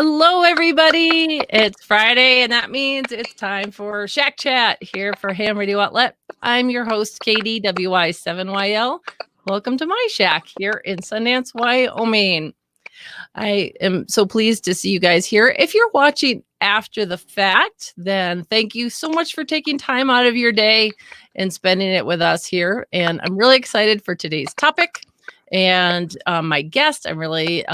Hello, everybody. It's Friday, and that means it's time for Shack Chat here for Ham Radio Outlet. I'm your host, Katie, WY7YL. Welcome to my shack here in Sundance, Wyoming. I am so pleased to see you guys here. If you're watching after the fact, then thank you so much for taking time out of your day and spending it with us here. And I'm really excited for today's topic. And my guest, I'm really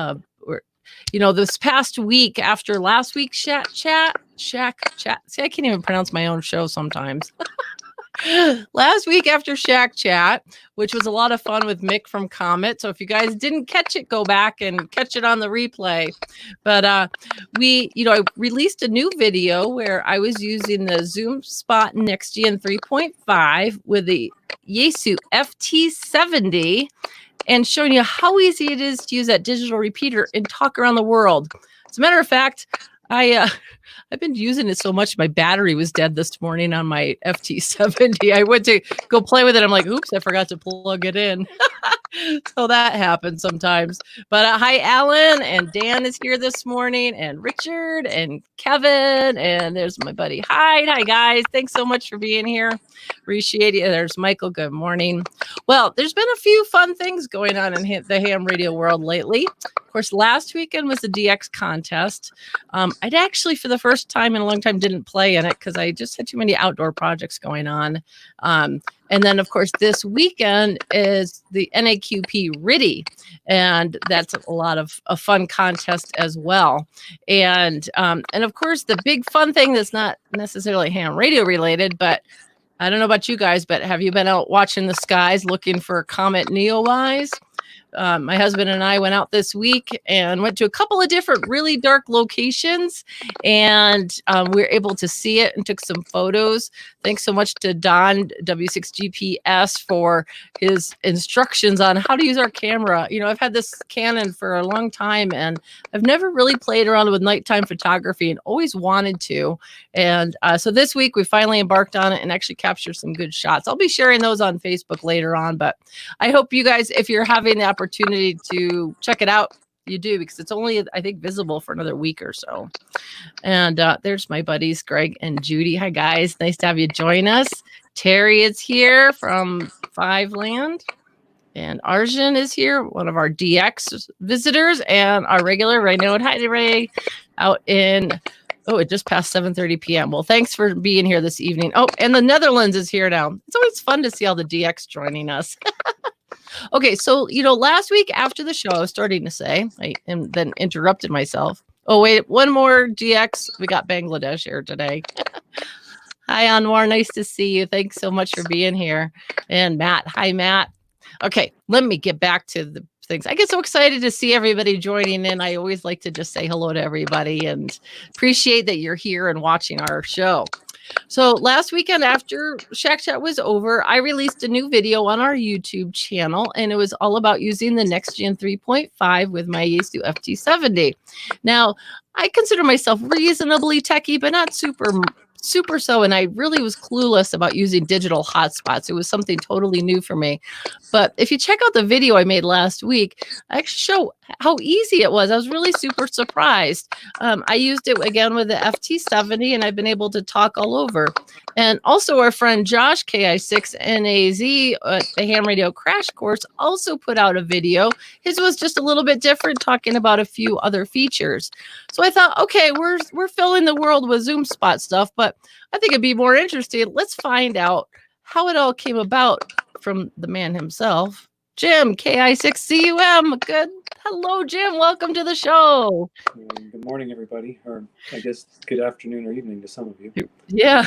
this past week after last week's Shack Chat. See, I can't even pronounce my own show sometimes. Last week after Shack Chat, which was a lot of fun with Mick from Comet. So if you guys didn't catch it, go back and catch it on the replay. But I released a new video where I was using the ZUMspot Nextion 3.5 with the Yaesu FT70 and showing you how easy it is to use that digital repeater and talk around the world. As a matter of fact, I've been using it so much, my battery was dead this morning on my FT70. I went to go play with it. I'm like, oops, I forgot to plug it in. So that happens sometimes. But hi, Alan, and Dan is here this morning, and Richard and Kevin, and there's my buddy Hyde. Hi, guys. Thanks so much for being here. Appreciate it. There's Michael. Good morning. Well, there's been a few fun things going on in the ham radio world lately. Of course, last weekend was the DX contest. I'd actually, for the first time in a long time, didn't play in it because I just had too many outdoor projects going on. And then, of course, this weekend is the NAQP RIDI, and that's a lot of a fun contest as well. And of course, the big fun thing that's not necessarily ham radio related, but I don't know about you guys, but have you been out watching the skies looking for Comet Neowise? My husband and I went out this week and went to a couple of different really dark locations, and we were able to see it and took some photos. Thanks so much to Don W6GPS for his instructions on how to use our camera. You know, I've had this Canon for a long time, and I've never really played around with nighttime photography and always wanted to. And so this week we finally embarked on it and actually captured some good shots. I'll be sharing those on Facebook later on, but I hope you guys, if you're having the opportunity to check it out, you do, because it's only, I think, visible for another week or so. And there's my buddies, Greg and Judy. Hi, guys. Nice to have you join us. Terry is here from Five Land. And Arjun is here, one of our DX visitors, and our regular Raynaud. Hi, Ray, out in... Oh, it just passed 7:30 p.m. Well, thanks for being here this evening. Oh, and the Netherlands is here now. It's always fun to see all the DX joining us. Okay, so, last week after the show, I was starting to say, and then interrupted myself. Oh, wait, one more DX. We got Bangladesh here today. Hi, Anwar. Nice to see you. Thanks so much for being here. And Matt. Hi, Matt. Okay, let me get back to the things. I get so excited to see everybody joining in. I always like to just say hello to everybody and appreciate that you're here and watching our show. So last weekend after Shack Chat was over, I released a new video on our YouTube channel, and it was all about using the Nextion 3.5 with my Yaesu FT70. Now, I consider myself reasonably techie, but not super so, and I really was clueless about using digital hotspots. It was something totally new for me. But if you check out the video I made last week, I actually show how easy it was. I was really super surprised. I used it again with the FT70, and I've been able to talk all over. And also our friend Josh, KI6NAZ, the Ham Radio Crash Course, also put out a video. His was just a little bit different, talking about a few other features. So I thought, okay, we're filling the world with ZUMspot stuff, but I think it'd be more interesting. Let's find out how it all came about from the man himself, Jim, KI6CUM. Good. Hello, Jim. Welcome to the show. Good morning, everybody. Or I guess good afternoon or evening to some of you. Yeah.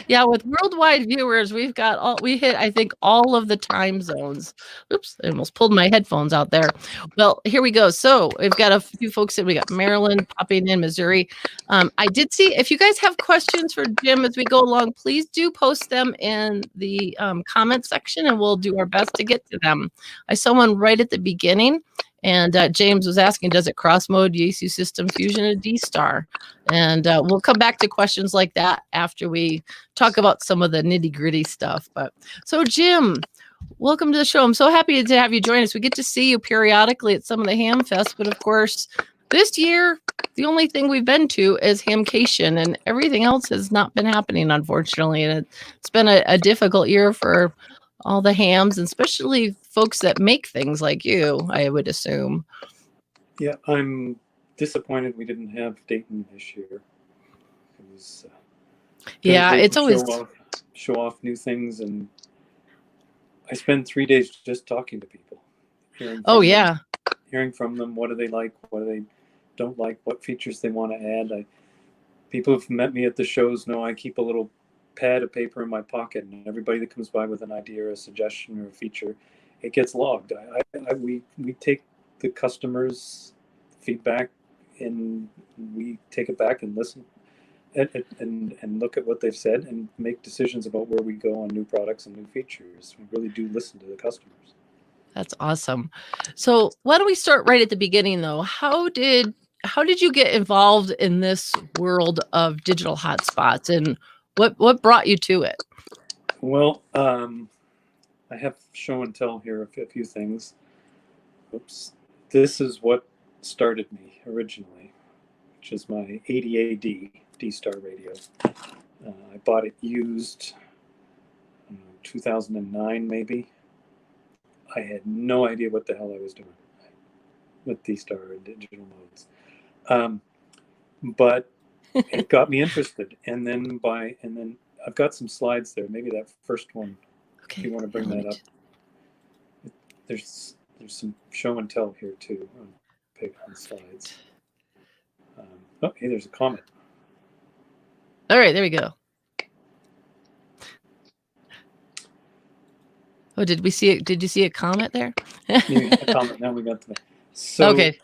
Yeah. With worldwide viewers, we hit, I think, all of the time zones. Oops. I almost pulled my headphones out there. Well, here we go. So we've got a few folks we got Maryland popping in, Missouri. I did see, if you guys have questions for Jim as we go along, please do post them in the comment section, and we'll do our best to get to them. I saw one right at the beginning. And James was asking, does it cross mode Yaesu System Fusion and D-Star? And we'll come back to questions like that after we talk about some of the nitty gritty stuff. But so Jim, welcome to the show. I'm so happy to have you join us. We get to see you periodically at some of the Ham Fest, but of course, this year, the only thing we've been to is Hamcation, and everything else has not been happening, unfortunately. And it's been a difficult year for all the hams, and especially folks that make things like you, I would assume. Yeah, I'm disappointed we didn't have Dayton this year. It was yeah, great it's to always show off new things, and I spend 3 days just talking to people, hearing from them. What do they like? What do they don't like? What features they want to add? People who've met me at the shows know I keep a little pad of paper in my pocket, and everybody that comes by with an idea or a suggestion or a feature, it gets logged. We take the customers' feedback, and we take it back and listen and look at what they've said and make decisions about where we go on new products and new features. We really do listen to the customers. That's awesome. So why don't we start right at the beginning, though? How did you get involved in this world of digital hotspots, and what brought you to it? Well, I have show and tell here a few things. Oops. This is what started me originally, which is my 80AD D-Star radio. I bought it used, 2009 maybe. I had no idea what the hell I was doing with D-Star and digital modes. But it got me interested. And then I've got some slides there. Maybe that first one, if you want to bring that up. There's some show and tell here too on slides. Hey, there's a comment. All right, there we go. Oh, did we see it? Did you see a comment there? Yeah, a comment. Now we got the. So, okay.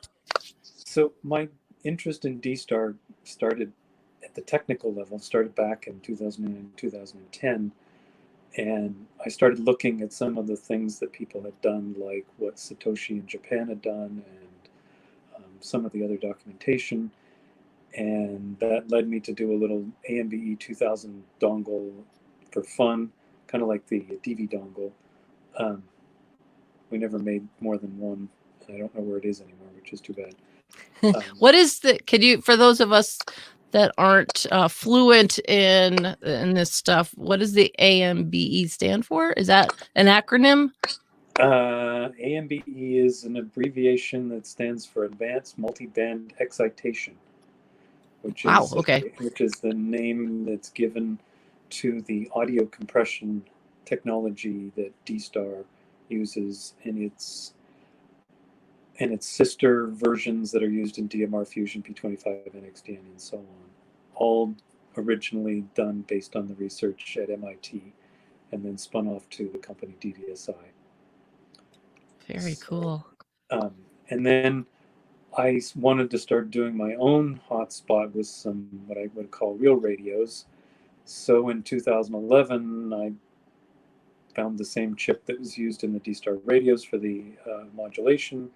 So my interest in D-Star started at the technical level. Started back in 2009, 2010, and I started looking at some of the things that people had done, like what Satoshi in Japan had done, and some of the other documentation. And that led me to do a little AMBE 2000 dongle for fun, kind of like the DV dongle. We never made more than one. I don't know where it is anymore, which is too bad. What is could you, for those of us that aren't fluent in this stuff, what does the AMBE stand for? Is that an acronym? AMBE is an abbreviation that stands for Advanced Multiband Excitation, which is the name that's given to the audio compression technology that D-Star uses in its sister versions that are used in DMR Fusion, P25, Nextion, and so on. All originally done based on the research at MIT, and then spun off to the company DVSI. Very cool. And then I wanted to start doing my own hotspot with some what I would call real radios. So in 2011, I found the same chip that was used in the D-Star radios for the modulation,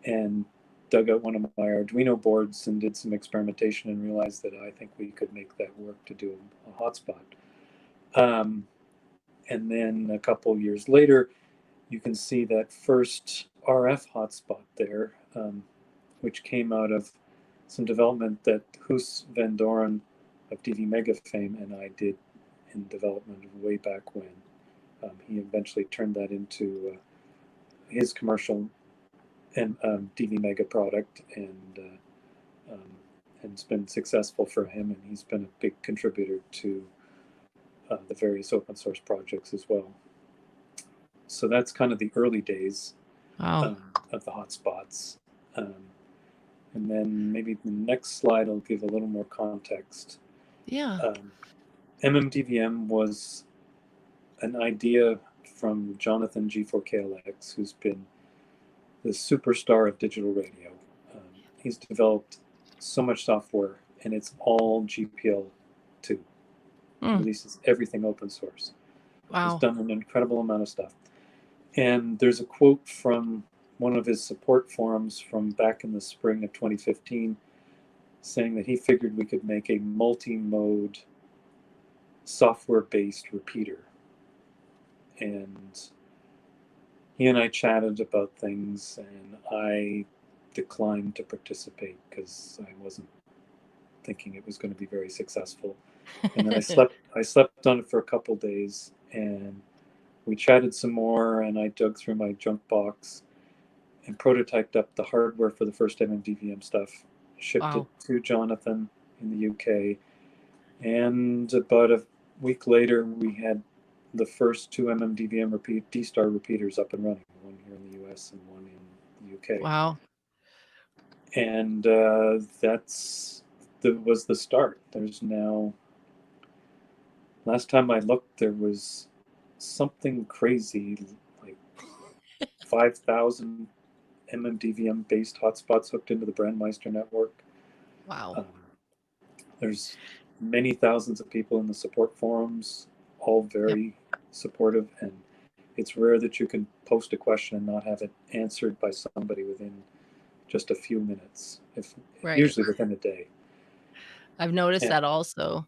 and dug out one of my Arduino boards and did some experimentation and realized that I think we could make that work to do a hotspot. And then a couple years later, you can see that first RF hotspot there, which came out of some development that Hoos Van Doren of DV Mega fame and I did in development way back when. He eventually turned that into his commercial and DV Mega product, and it's been successful for him, and he's been a big contributor to the various open source projects as well. So that's kind of the early days of the hotspots. And then maybe the next slide will give a little more context. Yeah. MMDVM was an idea from Jonathan G4KLX, who's been the superstar of digital radio. He's developed so much software, and it's all GPL2. He releases everything open source. Wow. He's done an incredible amount of stuff. And there's a quote from one of his support forums from back in the spring of 2015 saying that he figured we could make a multi-mode software-based repeater. And he and I chatted about things, and I declined to participate because I wasn't thinking it was going to be very successful. And then I slept on it for a couple days, and we chatted some more, and I dug through my junk box and prototyped up the hardware for the first MMDVM stuff, shipped it to Jonathan in the UK, and about a week later we had the first 2 MMDVM D-Star repeaters up and running, one here in the US and one in the UK. Wow. And was the start. There's now, last time I looked, there was something crazy, like 5,000 MMDVM based hotspots hooked into the Brandmeister network. Wow. There's many thousands of people in the support forums, all very supportive, and it's rare that you can post a question and not have it answered by somebody within just a few minutes, usually within a day. I've noticed that also.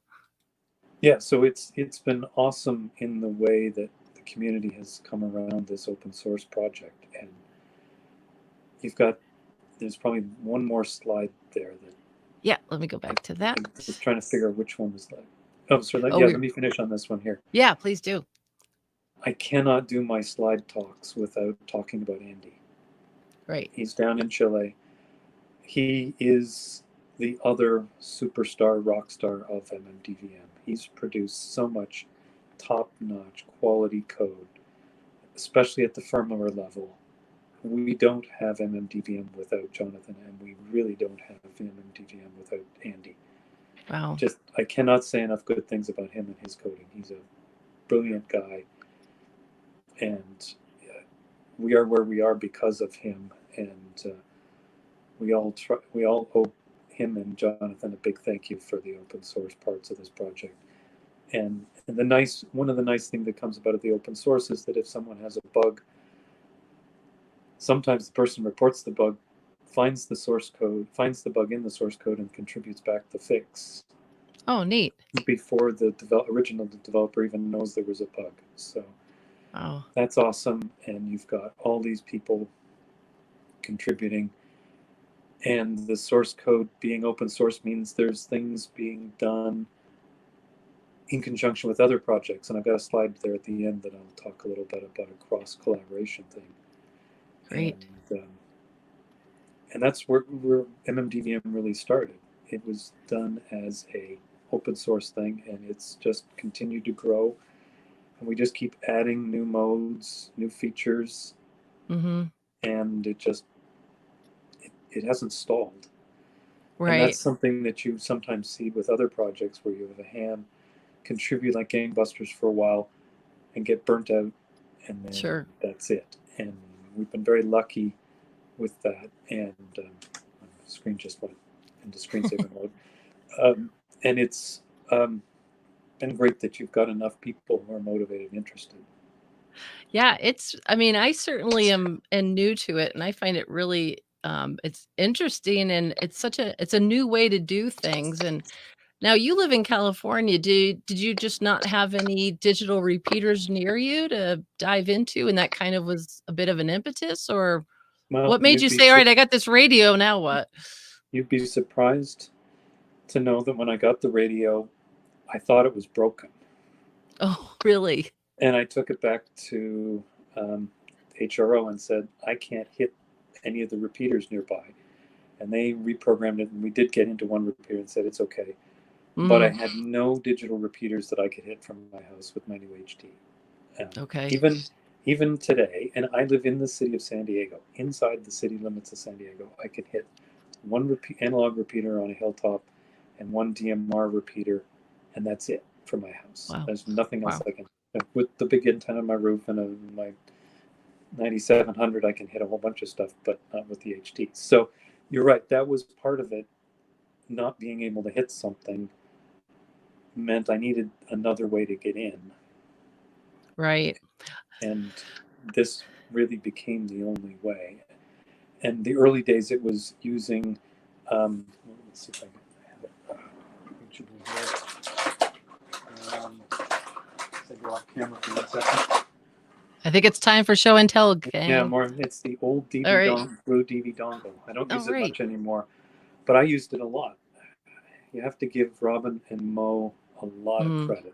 Yeah, so it's been awesome in the way that the community has come around this open source project. And there's probably one more slide there that. Yeah, let me go back to that. I'm just trying to figure out which one was that. Oh, sorry. Let me finish on this one here. Yeah, please do. I cannot do my slide talks without talking about Andy. Right. He's down in Chile. He is the other superstar rock star of MMDVM. He's produced so much top-notch quality code, especially at the firmware level. We don't have MMDVM without Jonathan, and we really don't have MMDVM without Andy. Wow. I cannot say enough good things about him and his coding. He's a brilliant guy, and we are where we are because of him. And we all owe him and Jonathan a big thank you for the open source parts of this project. And one of the nice things that comes about the open source is that if someone has a bug, sometimes the person reports the bug, finds the bug in the source code, and contributes back the fix. Oh, neat. Before the original developer even knows there was a bug. So that's awesome. And you've got all these people contributing. And the source code being open source means there's things being done in conjunction with other projects. And I've got a slide there at the end that I'll talk a little bit about a cross-collaboration thing. Great. And that's where MMDVM really started. It was done as a open source thing, and it's just continued to grow. And we just keep adding new modes, new features, and it hasn't stalled. Right. And that's something that you sometimes see with other projects where you have a ham contribute like gangbusters for a while and get burnt out, and then that's it. And we've been very lucky with that. And my screen just went into screensaver mode. And it's been great that you've got enough people who are motivated and interested. Yeah, I certainly am new to it, and I find it really it's interesting, and it's a new way to do things. And now you live in California. Did you just not have any digital repeaters near you to dive into, and that kind of was a bit of an impetus? Or what made you say, all right, I got this radio, now what? You'd be surprised to know that when I got the radio, I thought it was broken. Oh, really? And I took it back to HRO and said, I can't hit any of the repeaters nearby. And they reprogrammed it, and we did get into one repeater and said it's okay. But I had no digital repeaters that I could hit from my house with my new HD. Even today, and I live in the city of San Diego, inside the city limits of San Diego, I can hit one analog repeater on a hilltop and one DMR repeater, and that's it for my house. Wow. There's nothing else I can. With the big antenna on my roof and my 9700, I can hit a whole bunch of stuff, but not with the HD. So you're right, that was part of it. Not being able to hit something meant I needed another way to get in. Right. And this really became the only way. And the early days, it was using, let's see if I can have it. Go off camera for 1 second. I think it's time for show and tell, gang. Yeah, more. It's the old All right. blue DV dongle. I don't use All it right. much anymore, but I used it a lot. You have to give Robin and Mo a lot of credit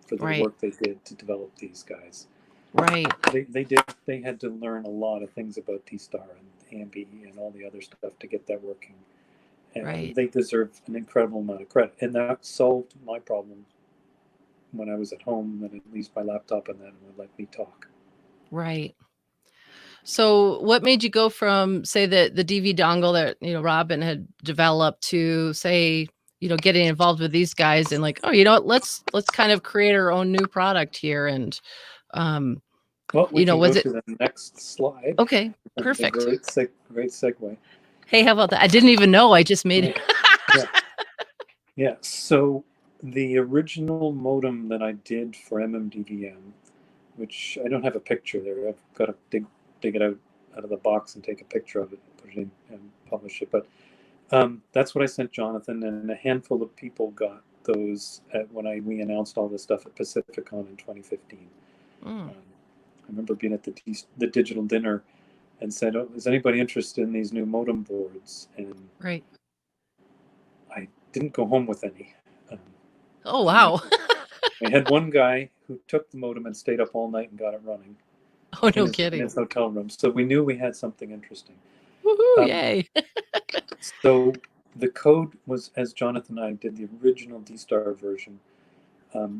for the Right. work they did to develop these guys. Right. They had to learn a lot of things about D-Star and Ambi and all the other stuff to get that working. And Right. they deserve an incredible amount of credit. And that solved my problem when I was at home, and at least my laptop and then would let me talk. Right. So what made you go from, say, the DV dongle that, you know, Robin had developed to, say, you know, getting involved with these guys and like, oh, you know what, let's kind of create our own new product here. And Well, we you know, can was go it to the next slide. okay? The Perfect. great segue. Hey, how about that? I didn't even know. I just made it. Yeah. Yeah. So the original modem that I did for MMDVM, which I don't have a picture there. I've got to dig it out of the box and take a picture of it and put it in and publish it. But that's what I sent Jonathan, and a handful of people got those when we announced all this stuff at Pacificon in 2015. I remember being at the digital dinner and said, "Oh, is anybody interested in these new modem boards?" And Right. I didn't go home with any. Oh, wow. I had one guy who took the modem and stayed up all night and got it running. Oh, no in kidding. his hotel room. So we knew we had something interesting. Woohoo, yay. So the code was, as Jonathan and I did, the original D-Star version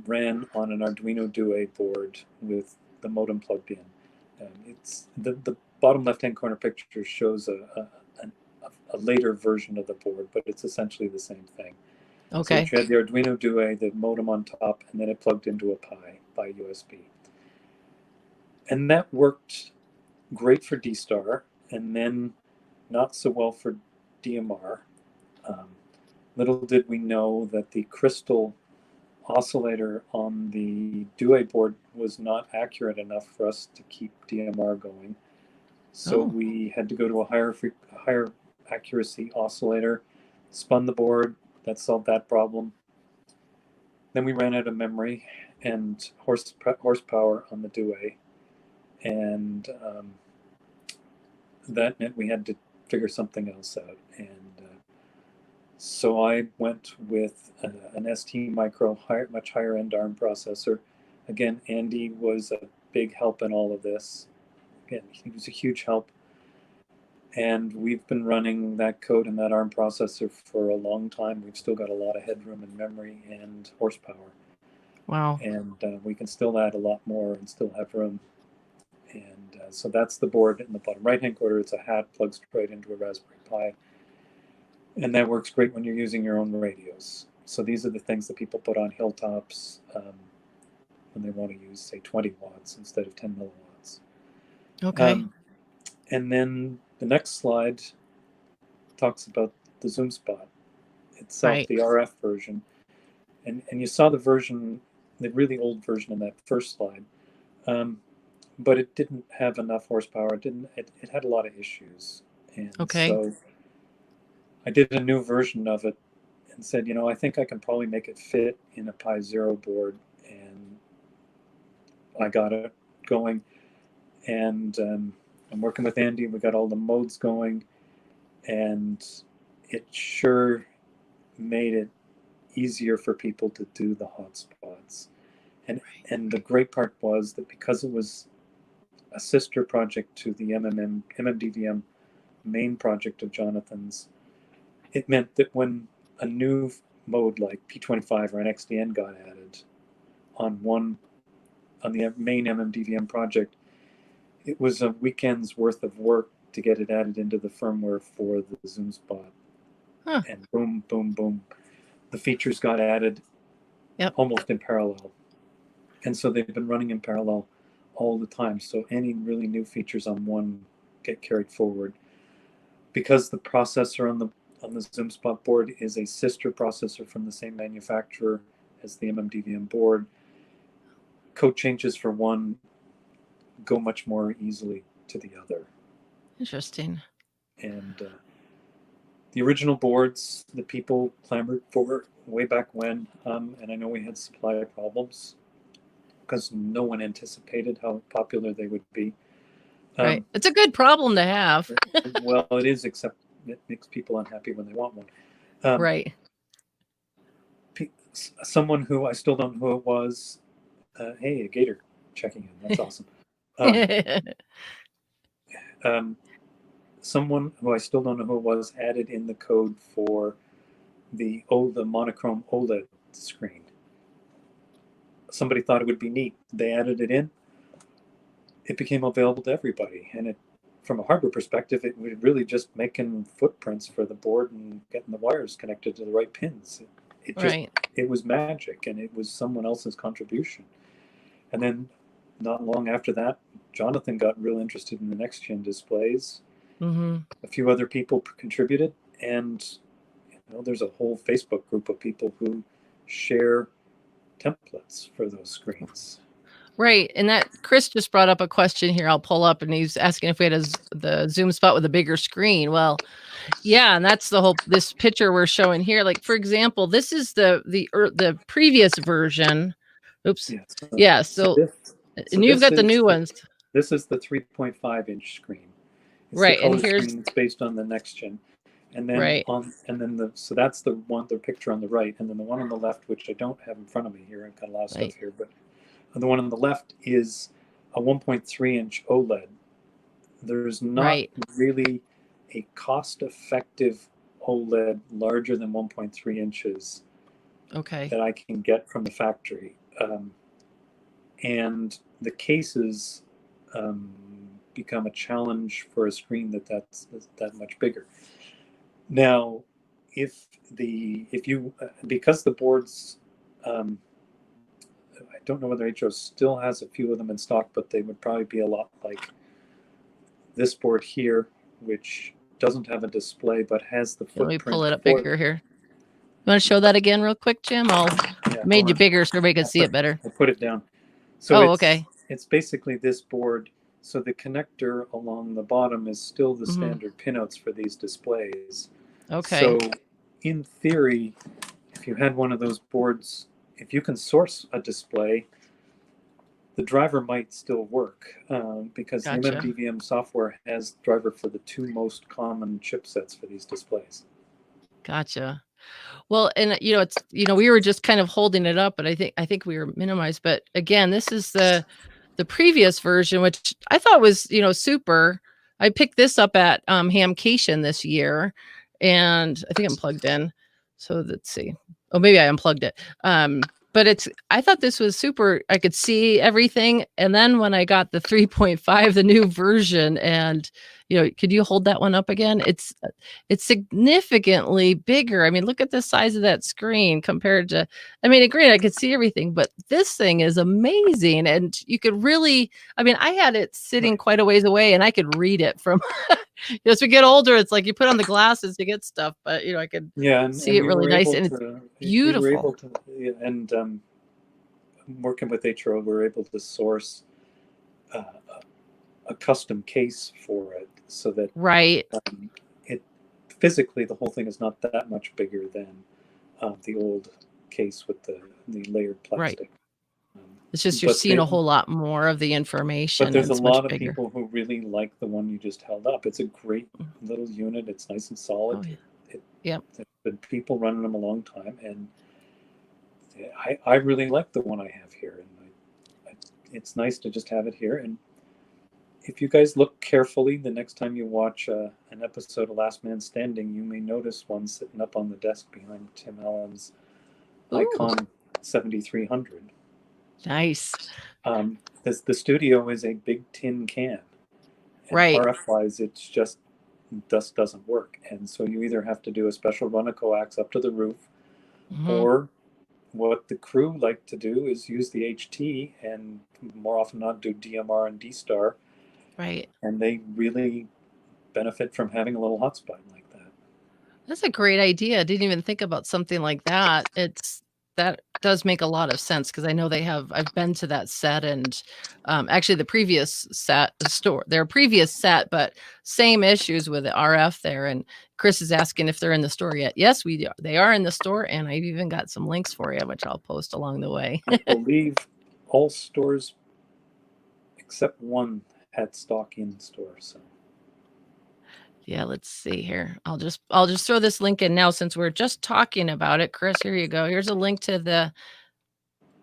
ran on an Arduino Duo board with the modem plugged in. It's the bottom left-hand corner picture shows a later version of the board, but it's essentially the same thing. Okay. So you had the Arduino Duo, the modem on top, and then it plugged into a Pi by USB. And that worked great for D-Star, and then not so well for DMR. Little did we know that the crystal oscillator on the Duo board was not accurate enough for us to keep DMR going. So we had to go to a higher accuracy oscillator, spun the board, that solved that problem. Then we ran out of memory and horsepower on the Duo, and that meant we had to figure something else out. And so I went with an ST Micro, much higher end ARM processor. Again, Andy was a big help in all of this. Again, he was a huge help. And we've been running that code and that ARM processor for a long time. We've still got a lot of headroom in memory and horsepower. Wow. And we can still add a lot more and still have room. And so that's the board in the bottom right-hand corner. It's a hat, plugs straight into a Raspberry Pi. And that works great when you're using your own radios. So these are the things that people put on hilltops when they want to use, say, 20 watts instead of 10 milliwatts. Okay. And then the next slide talks about the ZUMspot itself, Right. the RF version. And you saw the version, the really old version in that first slide. But it didn't have enough horsepower. It had a lot of issues. And so I did a new version of it and said, you know, I think I can probably make it fit in a Pi Zero board. And I got it going. And I'm working with Andy. We got all the modes going. And it sure made it easier for people to do the hotspots. And the great part was that because it was a sister project to the MMDVM main project of Jonathan's, it meant that when a new mode like P25 or an XDN got added on the main MMDVM project, it was a weekend's worth of work to get it added into the firmware for the ZUMspot. And boom, boom, boom, the features got added almost in parallel. And so they've been running in parallel all the time. So any really new features on one get carried forward. Because the processor on the ZUMspot board is a sister processor from the same manufacturer as the MMDVM board, code changes for one go much more easily to the other. Interesting. And the original boards, the people clamored for way back when, and I know we had supply problems. because no one anticipated how popular they would be. Right. It's a good problem to have. Well, it is, except it makes people unhappy when they want one. Right. Someone who I still don't know who it was. Hey, a gator checking in. That's awesome. Someone who I still don't know who it was added in the code for the monochrome OLED screen. Somebody thought it would be neat. They added it in. It became available to everybody, and from a hardware perspective, it was really just making footprints for the board and getting the wires connected to the right pins. It was magic, and it was someone else's contribution. And then not long after that, Jonathan got real interested in the Nextion displays. A few other people contributed, and there's a whole Facebook group of people who share templates for those screens. Right. And that Chris just brought up a question here. I'll pull up, and he's asking if we had the ZUMspot with a bigger screen. Well, yeah, and that's this picture we're showing here. Like, for example, this is the previous version. Oops. Yeah. And you've got the new ones. This is the 3.5-inch screen. It's right. The color and here's screen that's based on the Nextion. And then so that's the picture on the right, and then the one on the left, which I don't have in front of me here. I've got a lot of stuff here, but the one on the left is a 1.3-inch OLED. There's not really a cost-effective OLED larger than 1.3 inches that I can get from the factory. And the cases become a challenge for a screen that's that much bigger. Now, because the boards, I don't know whether HO still has a few of them in stock, but they would probably be a lot like this board here, which doesn't have a display but has the footprint. Let me pull it up bigger here. You want to show that again real quick, Jim? Made you bigger so everybody could see it better. I put it down. So okay. It's basically this board. So the connector along the bottom is still the standard pinouts for these displays. Okay. So in theory, if you had one of those boards, if you can source a display, the driver might still work because the MMDVM software has driver for the two most common chipsets for these displays. Gotcha. Well, and it's we were just kind of holding it up, but I think we were minimized. But again, this is the previous version, which I thought was super. I picked this up at Hamcation this year, and I think I'm plugged in. So let's see. Oh, maybe I unplugged it. But I thought this was super. I could see everything. And then when I got the 3.5, the new version, and could you hold that one up again? It's significantly bigger. I mean, look at the size of that screen compared to, agreed, I could see everything, but this thing is amazing. And you could really, I had it sitting quite a ways away, and I could read it from, as we get older, it's like you put on the glasses to get stuff, but I could see it really nice, and it's beautiful. And working with HRO, we're able to source a custom case for it, so that it physically, the whole thing is not that much bigger than the old case with the layered plastic. It's just you're seeing a whole lot more of the information. But there's a lot of people who really like the one you just held up. It's a great little unit. It's nice and solid. There's been people running them a long time, and I really like the one I have here. And it's nice to just have it here. And if you guys look carefully, the next time you watch an episode of Last Man Standing, you may notice one sitting up on the desk behind Tim Allen's Icon 7300. Nice. The studio is a big tin can. And RF-wise, it's just doesn't work. And so you either have to do a special run of coax up to the roof, or what the crew like to do is use the HT, and more often not do DMR and D-Star. Right. And they really benefit from having a little hotspot like that. That's a great idea. I didn't even think about something like that. That does make a lot of sense, because I know I've been to that set, and actually the previous set, their previous set, but same issues with the RF there. And Chris is asking if they're in the store yet. Yes, they are in the store, and I've even got some links for you, which I'll post along the way. I believe all stores except one had stock in store. So yeah, let's see here. I'll just throw this link in now since we're just talking about it. Chris, here you go. Here's a link to the,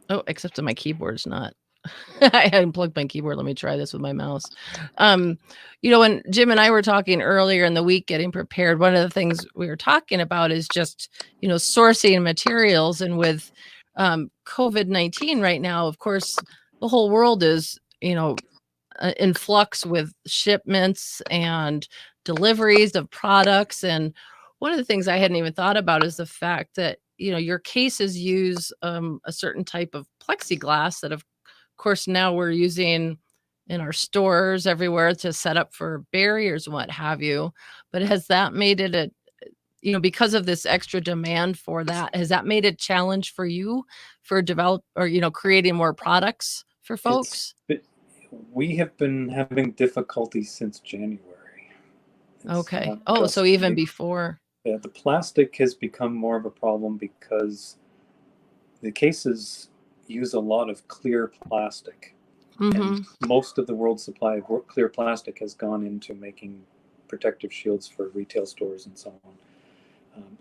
oh, except that my keyboard's not. I unplugged my keyboard. Let me try this with my mouse. When Jim and I were talking earlier in the week, getting prepared, one of the things we were talking about is just, sourcing materials. And with COVID-19 right now, of course, the whole world is, in flux with shipments and deliveries of products. And one of the things I hadn't even thought about is the fact that, your cases use a certain type of plexiglass that, of course, now we're using in our stores everywhere to set up for barriers and what have you. But has that made it because of this extra demand for that, has that made a challenge for you for creating more products for folks? We have been having difficulty since January. Okay. Oh, so even before. Yeah, the plastic has become more of a problem because the cases use a lot of clear plastic. Mm-hmm. And most of the world's supply of clear plastic has gone into making protective shields for retail stores and so on.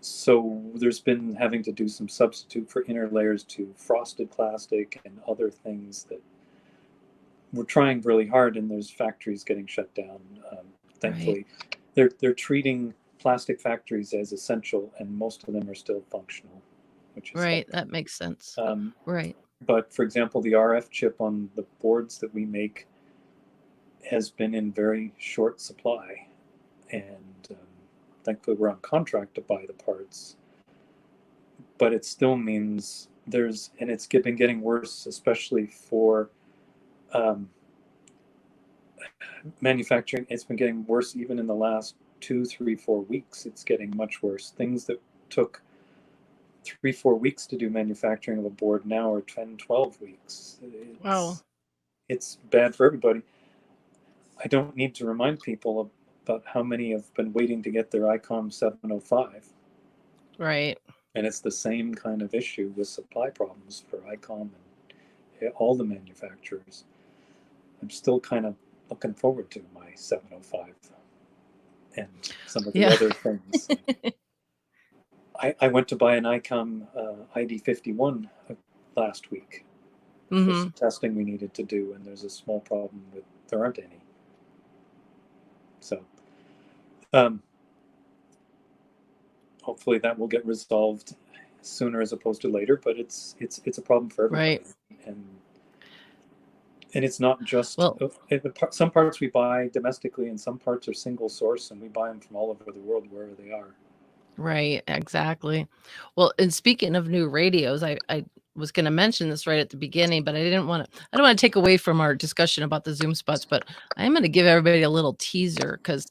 So there's been having to do some substitute for inner layers to frosted plastic and other things that we're trying really hard, and there's factories getting shut down. Thankfully, they're treating plastic factories as essential, and most of them are still functional, which is right. That makes sense. Right. But for example, the RF chip on the boards that we make has been in very short supply, and thankfully we're on contract to buy the parts. But it still means it's been getting worse, especially for manufacturing. It's been getting worse even in the last 2, 3, 4 weeks. It's getting much worse. Things that took 3, 4 weeks to do manufacturing of a board now are 10, 12 weeks. Wow. It's bad for everybody. I don't need to remind people about how many have been waiting to get their ICOM 705. Right. And it's the same kind of issue with supply problems for ICOM and all the manufacturers. I'm still kind of looking forward to my 705 and some of the other things. I went to buy an ICOM ID51 last week for some testing we needed to do, and there's a small problem with there aren't any. So hopefully that will get resolved sooner as opposed to later, but it's a problem for everybody. Right. And it's not just some parts we buy domestically, and some parts are single source, and we buy them from all over the world wherever they are. Right, exactly. Well, and speaking of new radios, I was going to mention this right at the beginning, but I don't want to take away from our discussion about the ZUMspots, but I'm going to give everybody a little teaser, because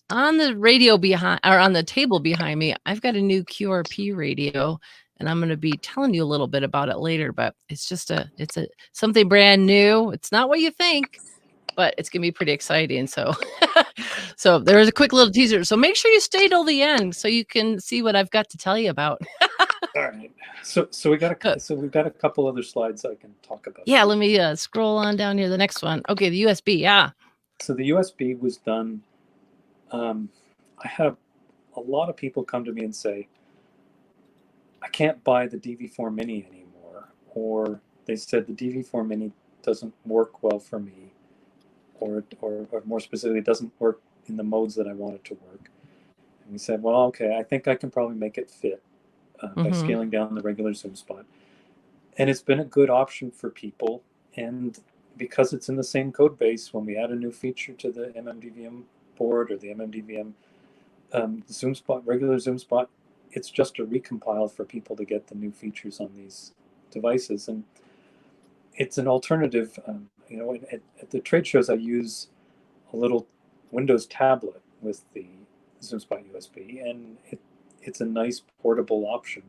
on the radio on the table behind me, I've got a new QRP radio, and I'm going to be telling you a little bit about it later, but it's something brand new. It's not what you think, but it's going to be pretty exciting. So, so there's a quick little teaser. So make sure you stay till the end so you can see what I've got to tell you about. All right. So we've got a couple other slides I can talk about. Yeah. Let me scroll on down here. The next one. Okay. The USB. Yeah. So the USB was done. I had a lot of people come to me and say, I can't buy the DV4 Mini anymore. Or they said the DV4 Mini doesn't work well for me. Or more specifically, it doesn't work in the modes that I want it to work. And we said, well, okay, I think I can probably make it fit by scaling down the regular ZUMspot. And it's been a good option for people. And because it's in the same code base, when we add a new feature to the MMDVM board or the MMDVM ZUMspot, regular ZUMspot, it's just a recompile for people to get the new features on these devices. And it's an alternative. At the trade shows, I use a little Windows tablet with the ZUMspot USB, and it's a nice portable option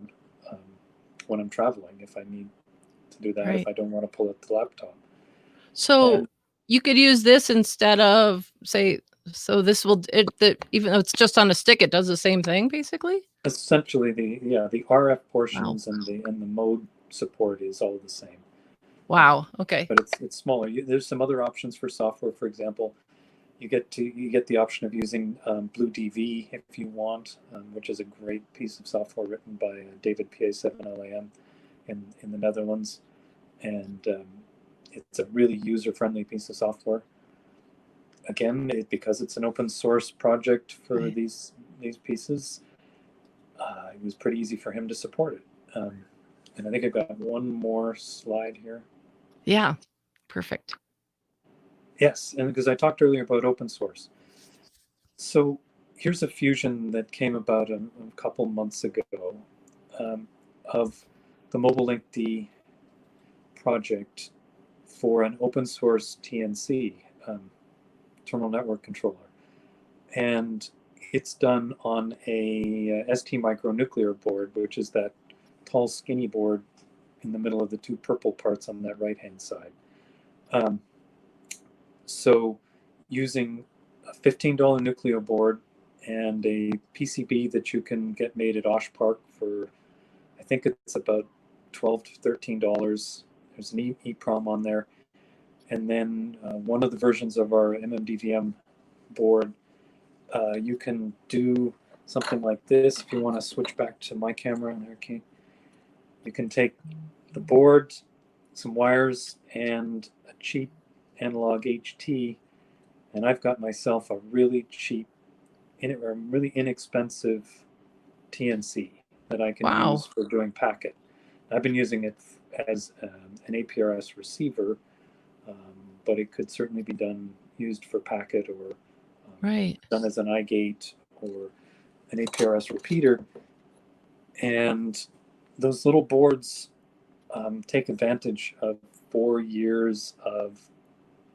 when I'm traveling if I need to do that, if I don't want to pull out the laptop. So you could use this instead of, say, so this will, even though it's just on a stick, it does the same thing, basically? Essentially, the RF portions and the mode support is all the same. Wow. Okay. But it's smaller. There's some other options for software. For example, you get the option of using BlueDV if you want, which is a great piece of software written by David PA7LAM in the Netherlands, and it's a really user-friendly piece of software. Again, because it's an open source project for these pieces, it was pretty easy for him to support it. And I think I've got one more slide here. Yeah, perfect. Yes, and because I talked earlier about open source. So here's a fusion that came about a couple months ago of the MobileLink-D project for an open source TNC, terminal network controller. And it's done on a ST micronuclear board, which is that tall, skinny board in the middle of the two purple parts on that right-hand side. So using a $15 Nucleo board and a PCB that you can get made at Osh Park for, I think it's about $12 to $13. There's an EEPROM on there. And then one of the versions of our MMDVM board, you can do something like this. If you want to switch back to my camera, okay, you can take the board, some wires, and a cheap analog HT, and I've got myself a really cheap, really inexpensive TNC that I can use for doing packet. I've been using it as an APRS receiver, but it could certainly be used for packet, or done as an iGate or an APRS repeater. And those little boards take advantage of 4 years of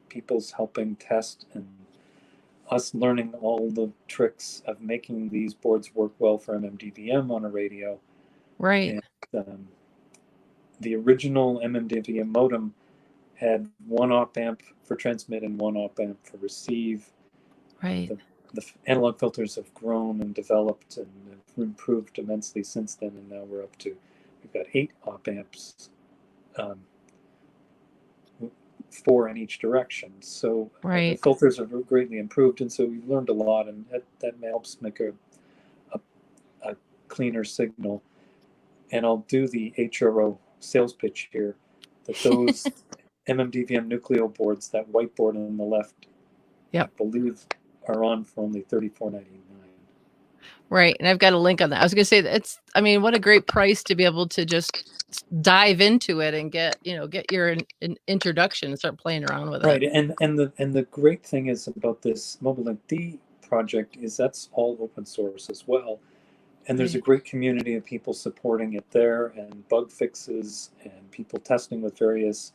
people's helping test and us learning all the tricks of making these boards work well for MMDVM on a radio. Right. And, the original MMDVM modem had 1 op amp for transmit and 1 op amp for receive. Right. The analog filters have grown and developed and have improved immensely since then, and now we've got 8 op amps, 4 in each direction. So the filters have greatly improved, and so we've learned a lot, and that helps make a cleaner signal. And I'll do the HRO sales pitch here, that those MMDVM Nucleo boards, that white board on the left, I believe are on for only $34.99. Right. And I've got a link on that. I was going to say what a great price to be able to just dive into it and get your introduction and start playing around with it. Right. And the great thing is about this MobileLink-D project is that's all open source as well. And there's a great community of people supporting it there, and bug fixes, and people testing with various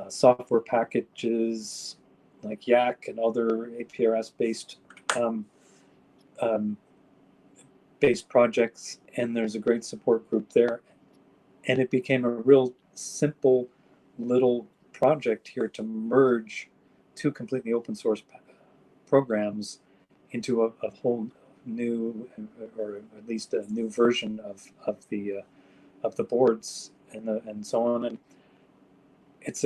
software packages like Yak and other APRS-based projects. And there's a great support group there. And it became a real simple little project here to merge 2 completely open source programs into a whole new, or at least a new version of the boards and so on. And it's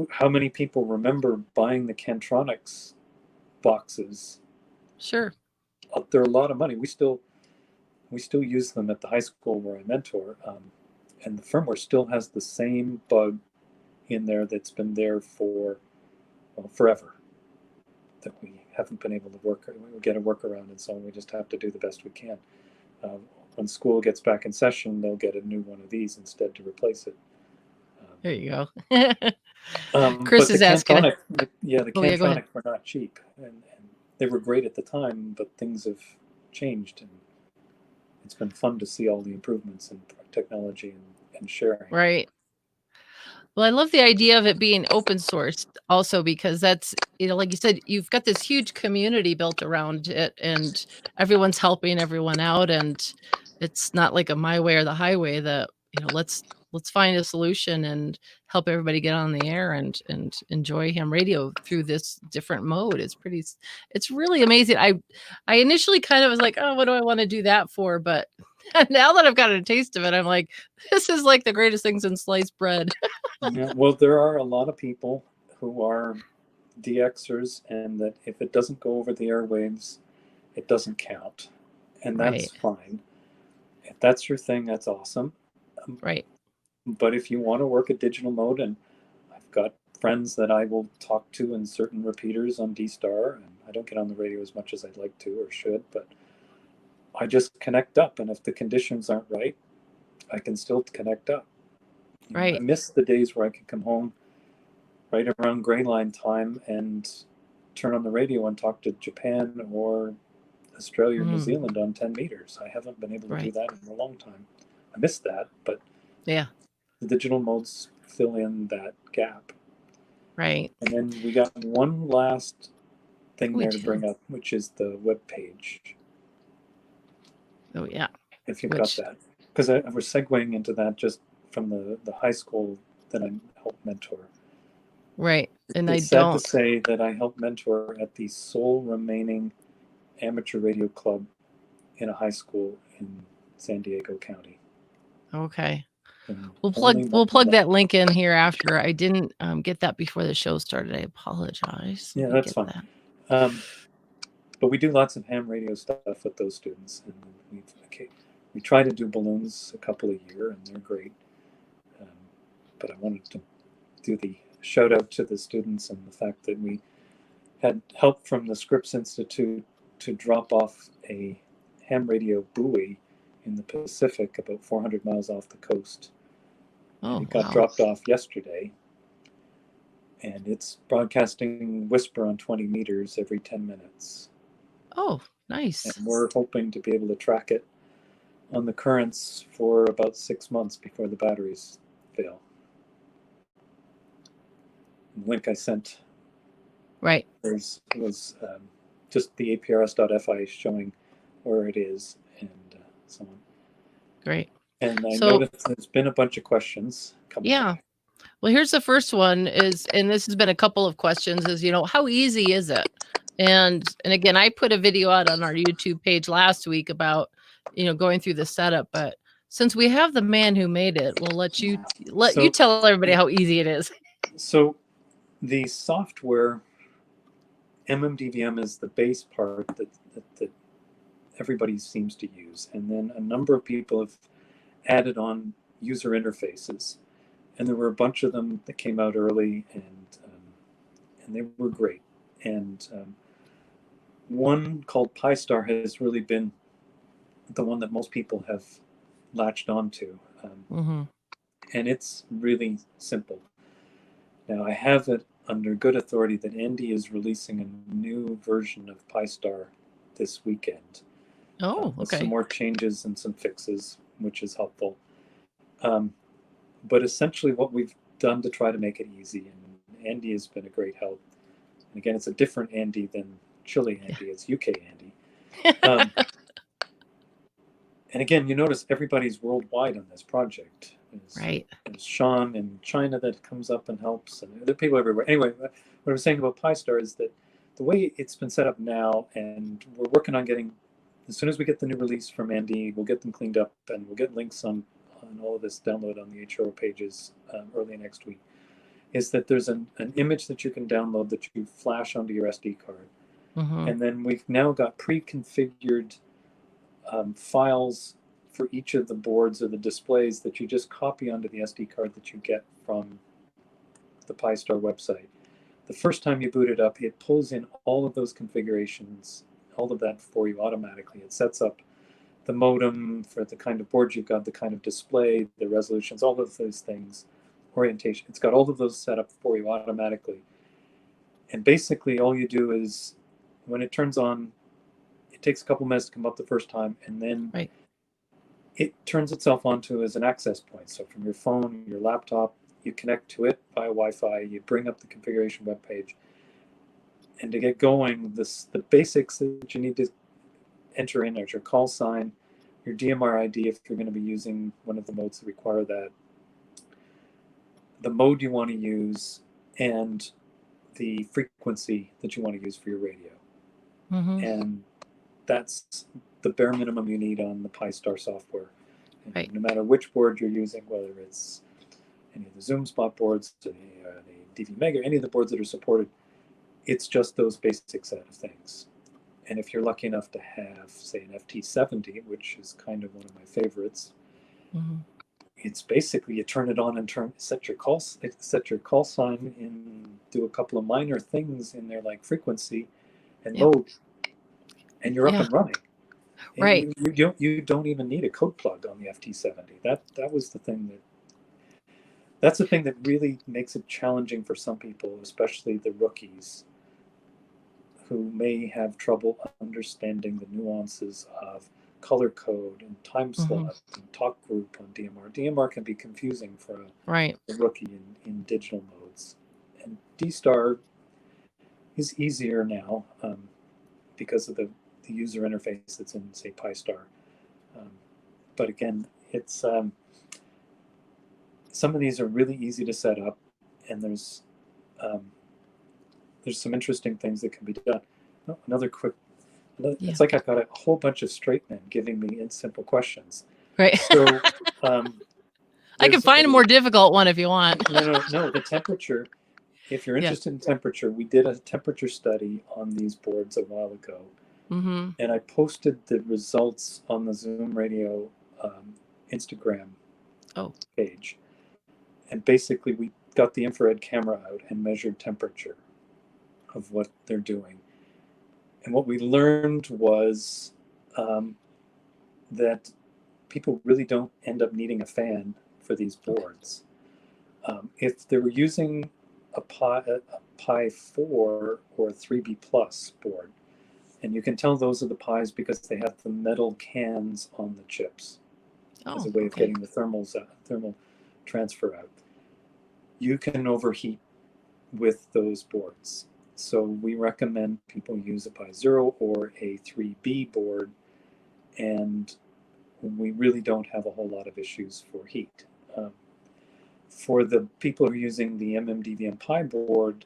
how many people remember buying the Cantronics boxes? Sure. They're a lot of money. We still use them at the high school where I mentor, and the firmware still has the same bug in there that's been there for forever, that we haven't been able to get a workaround, and so we just have to do the best we can. When school gets back in session, they'll get a new one of these instead to replace it. There you go. Chris is asking. The Cantronic were not cheap, and they were great at the time, but things have changed, and it's been fun to see all the improvements in technology and sharing. Right. Well, I love the idea of it being open source also, because that's, like you said, you've got this huge community built around it, and everyone's helping everyone out, and it's not like a my way or the highway, that let's find a solution and help everybody get on the air and enjoy ham radio through this different mode. It's really amazing. I initially kind of was like, oh, what do I want to do that for? But now that I've got a taste of it, I'm like, this is like the greatest thing since sliced bread. Yeah, well, there are a lot of people who are DXers, and that if it doesn't go over the airwaves, it doesn't count, and that's Right. fine. If that's your thing, that's awesome. Right. But if you want to work a digital mode, and I've got friends that I will talk to in certain repeaters on D-Star, and I don't get on the radio as much as I'd like to or should, but I just connect up, and if the conditions aren't right, I can still connect up. I Right. miss the days where I could come home right around gray line time and turn on the radio and talk to Japan or Australia or New Zealand on 10 meters. I haven't been able to do that in a long time. I miss that, but yeah, the digital modes fill in that gap. right. And then we got one last thing We there to do. bring up, which is the web page. Oh yeah. If you've got that. Because we're segueing into that just from the high school that I help mentor. Right. And it's sad to say that I help mentor at the sole remaining amateur radio club in a high school in San Diego County. Okay. We'll plug that link in here after. I didn't get that before the show started. I apologize. Yeah, that's fine. But we do lots of ham radio stuff with those students, and we try to do balloons a couple a year, and they're great. But I wanted to do the shout out to the students and the fact that we had help from the Scripps Institute to drop off a ham radio buoy in the Pacific about 400 miles off the coast. Oh, it got dropped off yesterday, and it's broadcasting whisper on 20 meters every 10 minutes. Oh, nice. And we're hoping to be able to track it on the currents for about 6 months before the batteries fail. The link I sent was just the aprs.fi showing where it is and so on. Great. And I noticed there's been a bunch of questions coming up. Well, here's the first one and this has been a couple of questions is, how easy is it? And again, I put a video out on our YouTube page last week about, going through the setup, but since we have the man who made it, we'll let you tell everybody how easy it is. So the software, MMDVM is the base part that everybody seems to use. And then a number of people have added on user interfaces. And there were a bunch of them that came out early, and they were great. And one called PyStar has really been the one that most people have latched onto. And it's really simple. Now, I have it under good authority that Andy is releasing a new version of PyStar this weekend. With some more changes and some fixes, which is helpful. But essentially what we've done to try to make it easy, and Andy has been a great help. And again, it's a different Andy than Chile Andy, it's UK Andy. And again, you notice everybody's worldwide on this project. There's Sean in China that comes up and helps, and there are people everywhere. Anyway, what I'm saying about PyStar is that the way it's been set up now, and we're working on getting, as soon as we get the new release from Andy, we'll get them cleaned up, and we'll get links on all of this download on the HRO pages early next week, is that there's an image that you can download that you flash onto your SD card. And then we've now got pre-configured files for each of the boards or the displays that you just copy onto the SD card that you get from the PyStar website. The first time you boot it up, it pulls in all of those configurations, all of that for you automatically. It sets up the modem for the kind of board you've got, the kind of display, the resolutions, all of those things, orientation. It's got all of those set up for you automatically. And basically all you do is, when it turns on, it takes a couple minutes to come up the first time, and then it turns itself onto as an access point. So from your phone, your laptop, you connect to it via Wi-Fi, you bring up the configuration web page. And to get going, the basics that you need to enter in are your call sign, your DMR ID if you're going to be using one of the modes that require that, the mode you want to use, and the frequency that you want to use for your radio. And that's the bare minimum you need on the PyStar software. No matter which board you're using, whether it's any of the ZUMspot boards, the DV Mega, any of the boards that are supported. It's just those basic set of things. And if you're lucky enough to have, say, an FT70, which is kind of one of my favorites, it's basically you turn it on and set your call sign and do a couple of minor things in there like frequency and mode, and you're up and running. Right. And you don't even need a code plug on the FT70. That was the thing that's the thing that really makes it challenging for some people, especially the rookies, who may have trouble understanding the nuances of color code and time slot and talk group on DMR. DMR can be confusing for a rookie in digital modes. And D-Star is easier now because of the user interface that's in, say, Pi-Star. But again, it's some of these are really easy to set up, and there's some interesting things that can be done. Oh, another quick, it's like I've got a whole bunch of straight men giving me simple questions. Right. So I can find a more difficult one if you want. No, the temperature. If you're interested in temperature, we did a temperature study on these boards a while ago. And I posted the results on the Zoom Radio Instagram page. And basically, we got the infrared camera out and measured temperature of what they're doing. And what we learned was that people really don't end up needing a fan for these boards. If they were using a Pi 4 or a 3B Plus board, and you can tell those are the Pis because they have the metal cans on the chips as a way of getting the thermal transfer out. You can overheat with those boards. So we recommend people use a Pi 0 or a 3B board, and we really don't have a whole lot of issues for heat. For the people who are using the MMDVM Pi board,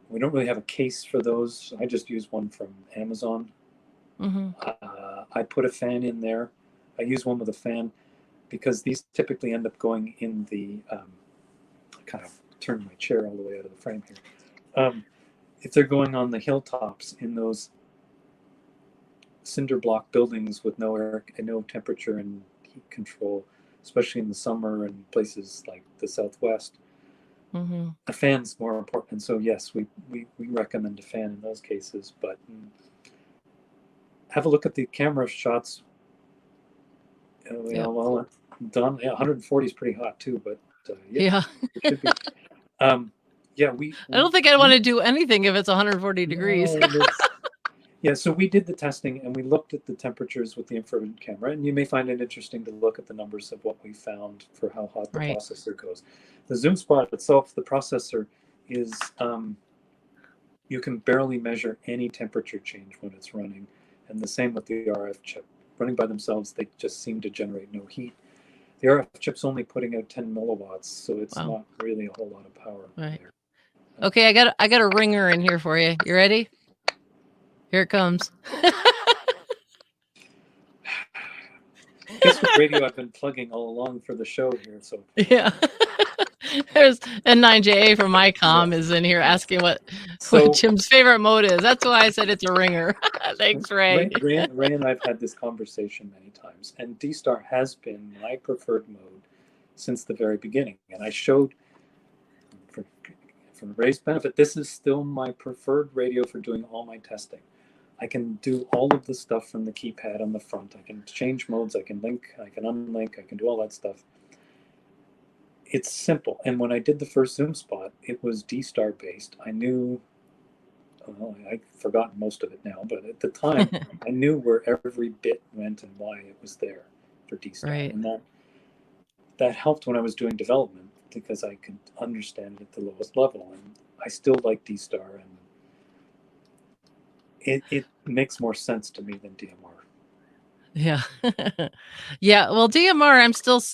we don't really have a case for those. I just use one from Amazon. I put a fan in there. I use one with a fan because these typically end up going in the, kind of turn my chair all the way out of the frame here. If they're going on the hilltops in those cinder block buildings with no air and no temperature and heat control, especially in the summer and places like the Southwest, a fan's more important. So yes, we recommend a fan in those cases, but have a look at the camera shots. Well done. 140 is pretty hot too, but it should be. I don't think I'd want to do anything if it's 140 degrees. So we did the testing and we looked at the temperatures with the infrared camera, and you may find it interesting to look at the numbers of what we found for how hot the processor goes. The ZUMspot itself, the processor is, you can barely measure any temperature change when it's running, and the same with the RF chip. Running by themselves, they just seem to generate no heat. The RF chip's only putting out 10 milliwatts, so it's not really a whole lot of power there. Okay, I got a ringer in here for you. You ready? Here it comes. Guess what radio I've been plugging all along for the show here. So there's N9JA from ICOM is in here asking what Jim's favorite mode is. That's why I said it's a ringer. Thanks, Ray. Ray and I've had this conversation many times, and D-Star has been my preferred mode since the very beginning. And I showed, for Ray's benefit, this is still my preferred radio for doing all my testing. I can do all of the stuff from the keypad on the front. I can change modes, I can link, I can unlink, I can do all that stuff. It's simple. And when I did the first ZUMspot, it was D-Star based. I knew, I've forgotten most of it now, but at the time, I knew where every bit went and why it was there for D-Star. And that helped when I was doing development because I could understand it at the lowest level. And I still like D-Star, and it makes more sense to me than DMR. Well, DMR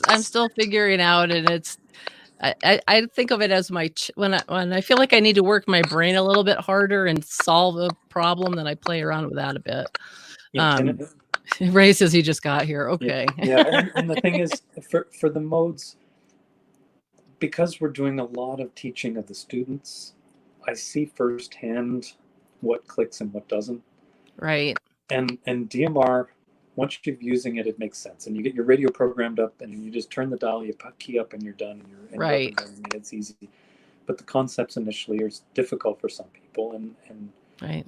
I'm still figuring out, and it's I think of it as my when I feel like I need to work my brain a little bit harder and solve a problem, then I play around with that a bit. Ray says he just got here. Okay. Yeah. And the thing is, for the modes, because we're doing a lot of teaching of the students, I see firsthand what clicks and what doesn't. Right. And DMR, once you're using it, it makes sense. And you get your radio programmed up, and you just turn the dial, you key up, and you're done. And you're right. And it's easy. But the concepts initially are difficult for some people. And right.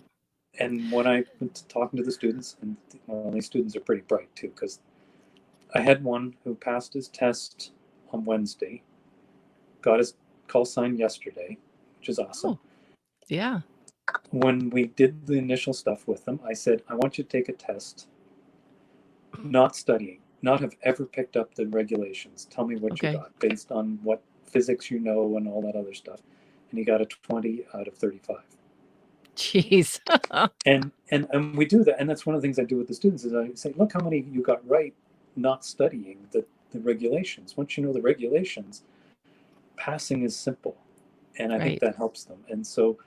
And when I went talking to the students, and well, these students are pretty bright too, because I had one who passed his test on Wednesday, got his call sign yesterday, which is awesome. Oh, yeah. When we did the initial stuff with them, I said, I want you to take a test, not studying, not have ever picked up the regulations. Tell me what you got based on what physics you know and all that other stuff. And he got a 20 out of 35. Jeez. and we do that. And that's one of the things I do with the students is I say, look how many you got right not studying the regulations. Once you know the regulations, passing is simple. And I think that helps them. And so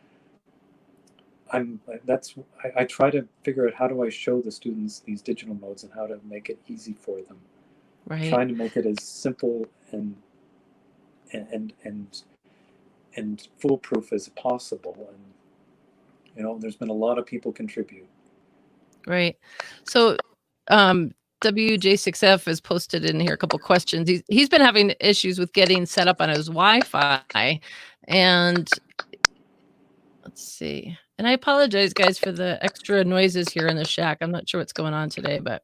I try to figure out how do I show the students these digital modes and how to make it easy for them. Right. Trying to make it as simple and foolproof as possible. And you know, there's been a lot of people contribute. Right. So WJ6F has posted in here a couple questions. He's been having issues with getting set up on his Wi-Fi. And let's see. And I apologize, guys, for the extra noises here in the shack. I'm not sure what's going on today, but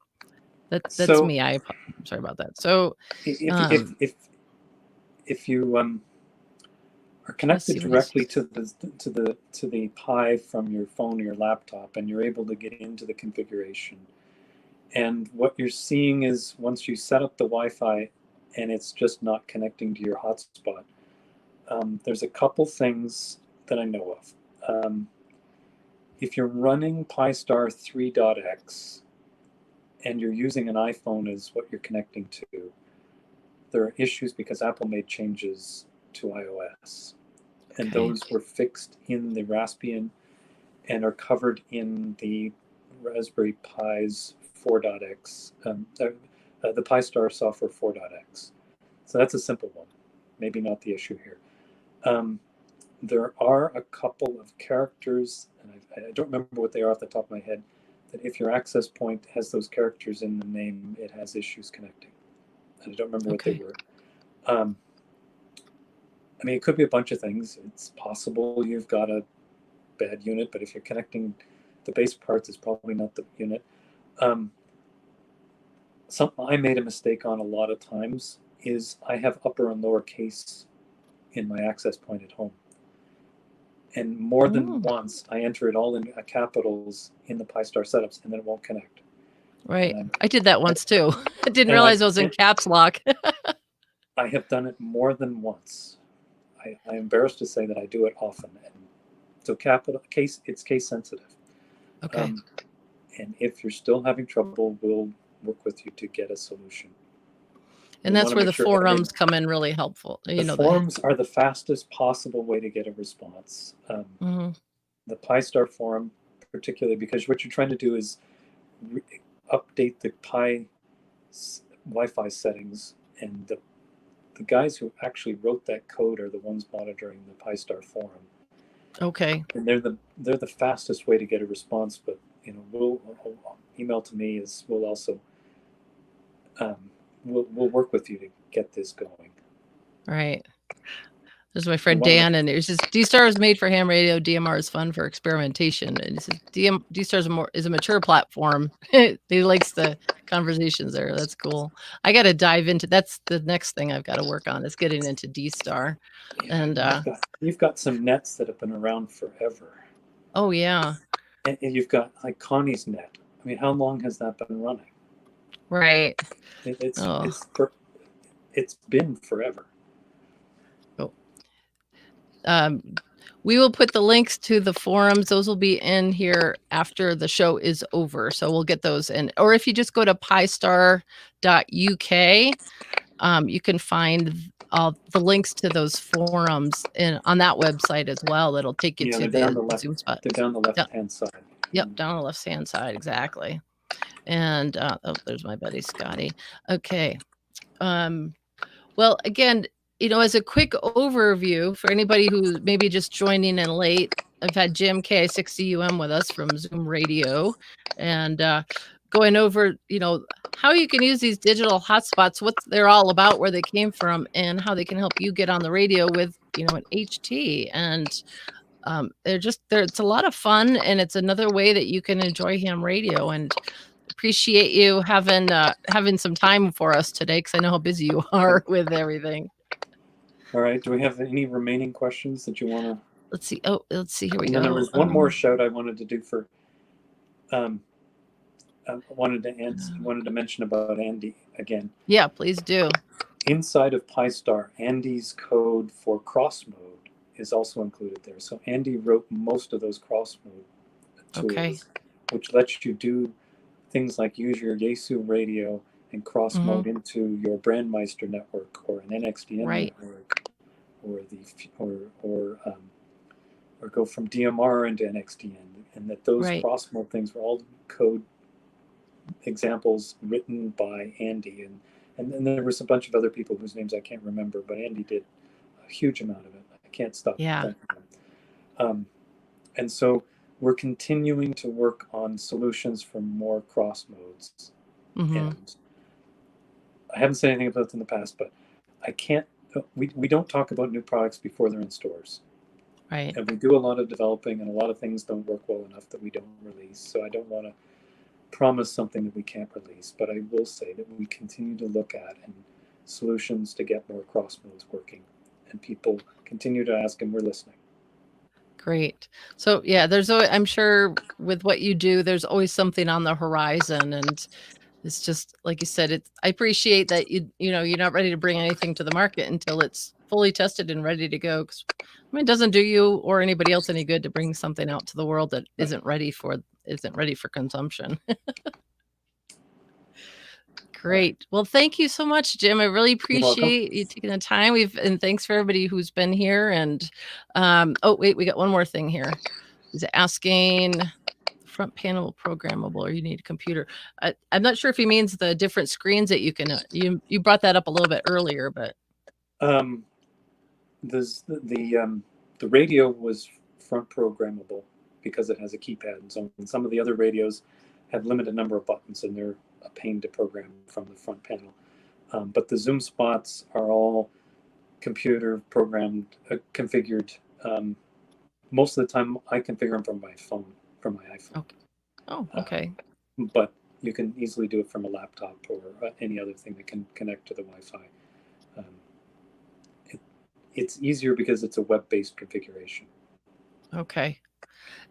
that's me. I'm sorry about that. So if you are connected directly to the Pi from your phone or your laptop, and you're able to get into the configuration, and what you're seeing is once you set up the Wi-Fi and it's just not connecting to your hotspot, there's a couple things that I know of. If you're running Pi-Star 3.x and you're using an iPhone as what you're connecting to, there are issues because Apple made changes to iOS. And those were fixed in the Raspbian and are covered in the Raspberry Pi's 4.x, the Pi-Star software 4.x. So that's a simple one, maybe not the issue here. There are a couple of characters, and I don't remember what they are off the top of my head, that if your access point has those characters in the name, it has issues connecting. And I don't remember what they were. I mean, it could be a bunch of things. It's possible you've got a bad unit, but if you're connecting the base parts, it's probably not the unit. Something I made a mistake on a lot of times is I have upper and lower case in my access point at home. And more than once, I enter it all in capitals in the Pi-Star setups, and then it won't connect. Right. I did that once too. I didn't realize I was in caps lock. I have done it more than once. I'm embarrassed to say that I do it often. And so capital case, it's case sensitive. Okay. And if you're still having trouble, we'll work with you to get a solution. And that's where the forums come in really helpful. The forums are the fastest possible way to get a response. The Pi-Star forum, particularly because what you're trying to do is update the Pi Wi-Fi settings, and the guys who actually wrote that code are the ones monitoring the Pi-Star forum. Okay. And they're the fastest way to get a response. But you know, we'll email to me is we'll also we'll work with you to get this going. Right. There's my friend Dan, and it was just D-Star is made for ham radio. DMR is fun for experimentation. And this is D-Star is a mature platform. He likes the conversations there. That's cool. I got to dive into. That's the next thing I've got to work on is getting into D-Star. And you've got some nets that have been around forever. Oh yeah. And you've got like Connie's net. I mean, how long has that been running? Right. It's been forever. We will put the links to the forums. Those will be in here after the show is over. So we'll get those in. Or if you just go to pistar.uk, you can find the links to those forums on that website as well. That'll take you to the ZUMspot. They're down the left-hand side. Yep, down on the left-hand side, exactly. And oh, there's my buddy Scotty. Okay. Well, again, as a quick overview for anybody who's maybe just joining in late, I've had Jim K60UM with us from Zoom Radio, and going over, how you can use these digital hotspots, what they're all about, where they came from, and how they can help you get on the radio with, an HT. And it's a lot of fun, and it's another way that you can enjoy ham radio. And appreciate you having some time for us today, because I know how busy you are with everything. All right. Do we have any remaining questions that you want to? Let's see. Oh, let's see. Here we go. And there was one more shout I wanted to do for. I wanted to mention about Andy again. Yeah, please do. Inside of Pi-Star, Andy's code for cross mode is also included there. So Andy wrote most of those cross mode tools, which lets you do things like use your Yaesu radio and cross mode into your Brandmeister network or an NXDN network, or go from DMR into NXDN, and that those cross mode things were all code examples written by Andy, and then there was a bunch of other people whose names I can't remember, but Andy did a huge amount of it. I can't stop thanking him. And so we're continuing to work on solutions for more cross modes. And I haven't said anything about it in the past, but I can't, we don't talk about new products before they're in stores. Right. And we do a lot of developing, and a lot of things don't work well enough that we don't release. So I don't want to promise something that we can't release, but I will say that we continue to look at and solutions to get more cross modes working, and people continue to ask, and we're listening. Great. So yeah, I'm sure with what you do, there's always something on the horizon, and it's just like you said. I appreciate that you're not ready to bring anything to the market until it's fully tested and ready to go. 'Cause, it doesn't do you or anybody else any good to bring something out to the world that isn't ready for consumption. Great. Well, thank you so much, Jim. I really appreciate you taking the time. And thanks for everybody who's been here. And oh wait, we got one more thing here. He's asking, front panel programmable, or you need a computer. I'm not sure if he means the different screens that you can. You brought that up a little bit earlier, but the radio was front programmable because it has a keypad, and so some of the other radios have limited number of buttons, and they're a pain to program from the front panel. But the ZUMspots are all computer programmed, configured. Most of the time, I configure them from my phone, from my iPhone. Okay. Oh, okay. But you can easily do it from a laptop or any other thing that can connect to the Wi-Fi. It's easier because it's a web-based configuration. Okay.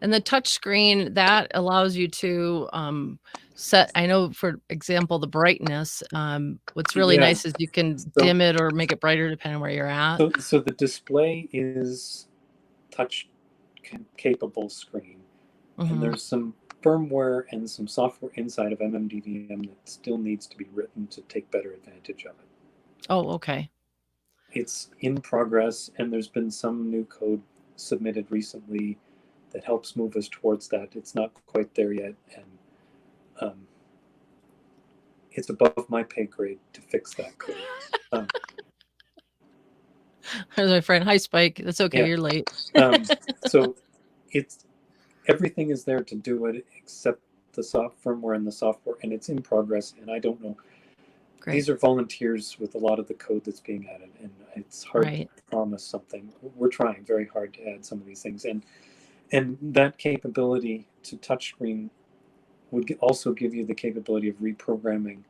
And the touch screen, that allows you to set, I know, for example, the brightness. What's really nice is you can dim it or make it brighter depending on where you're at. So the display is touch capable screen. And there's some firmware and some software inside of MMDVM that still needs to be written to take better advantage of it. Oh, okay. It's in progress, and there's been some new code submitted recently that helps move us towards that. It's not quite there yet, and it's above my pay grade to fix that code. There's my friend. Hi, Spike. That's okay. You're late. So everything is there to do it except the firmware and the software, and it's in progress, and I don't know. Great. These are volunteers with a lot of the code that's being added, and it's hard to promise something. We're trying very hard to add some of these things, and that capability to touchscreen would also give you the capability of reprogramming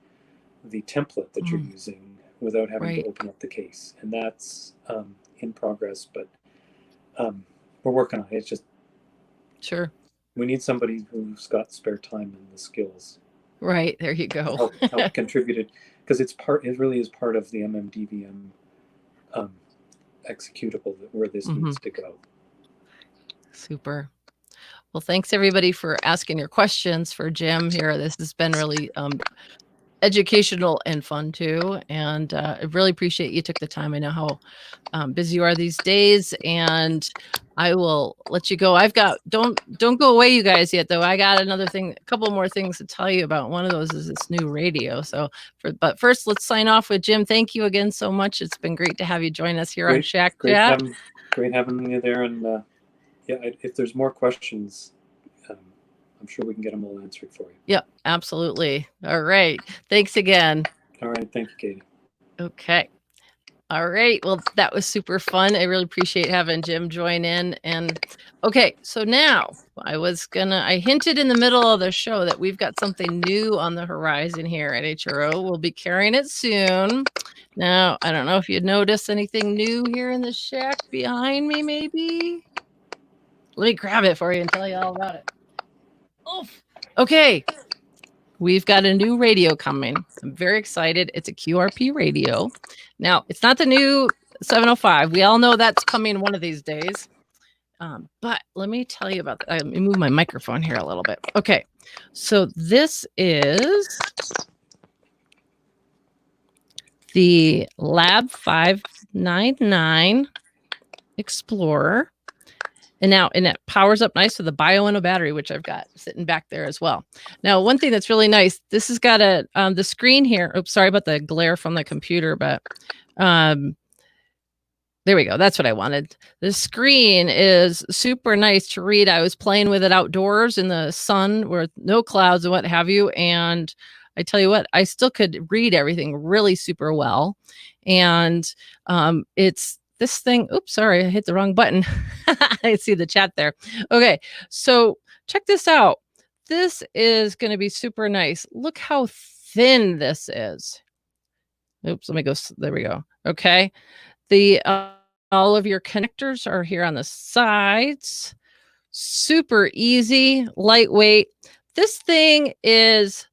the template that you're using without having to open up the case, and that's in progress. But we're working on it. It's just we need somebody who's got spare time and the skills. Right, there you go. help contribute it, because it really is part of the MMDVM executable where this needs to go. Super. Well, thanks everybody for asking your questions for Jim here. This has been really educational and fun too. And I really appreciate you took the time. I know how busy you are these days, and I will let you go. I've got don't go away, you guys, yet though. I got another thing, a couple more things to tell you about. One of those is this new radio. So, but first, let's sign off with Jim. Thank you again so much. It's been great to have you join us here on Shack Chat. Great having you there, and yeah, if there's more questions, I'm sure we can get them all answered for you. Yep, absolutely. All right. Thanks again. All right. Thank you, Katie. Okay. All right. Well, that was super fun. I really appreciate having Jim join in. And okay, so now I hinted in the middle of the show that we've got something new on the horizon here at HRO. We'll be carrying it soon. Now, I don't know if you'd notice anything new here in the shack behind me, maybe. Let me grab it for you and tell you all about it. Oh, okay. We've got a new radio coming. I'm very excited. It's a QRP radio. Now, it's not the new 705. We all know that's coming one of these days. But let me tell you about that. Let me move my microphone here a little bit. Okay. So this is the Lab 599 Explorer. And it powers up nice with a bio battery, which I've got sitting back there as well. Now, one thing that's really nice, this has got the screen here. Oops, sorry about the glare from the computer, but there we go. That's what I wanted. The screen is super nice to read. I was playing with it outdoors in the sun with no clouds and what have you. And I tell you what, I still could read everything really super well. And it's this thing. Oops, sorry, I hit the wrong button. I see the chat there. Okay, so check this out. This is going to be super nice. Look how thin this is. Oops, let me go. There we go. Okay, all of your connectors are here on the sides. Super easy, lightweight. This thing is,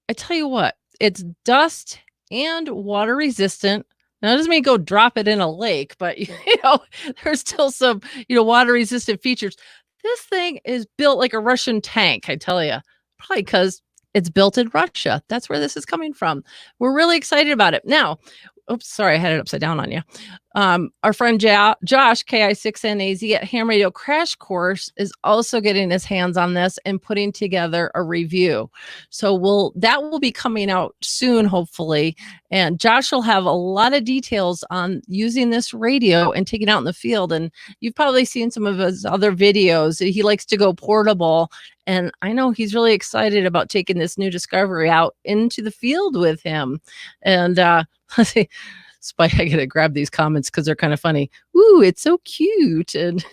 I tell you what, it's dust and water resistant. Now, it doesn't mean go drop it in a lake, but, there's still some, water resistant features. This thing is built like a Russian tank, I tell you, probably because it's built in Russia. That's where this is coming from. We're really excited about it. Now, oops, sorry, I had it upside down on you. Our friend Josh, KI6NAZ at Ham Radio Crash Course, is also getting his hands on this and putting together a review. So that will be coming out soon, hopefully. And Josh will have a lot of details on using this radio and taking it out in the field. And you've probably seen some of his other videos. He likes to go portable. And I know he's really excited about taking this new discovery out into the field with him. And let's see. Spike, I gotta grab these comments because they're kind of funny. Ooh, it's so cute. And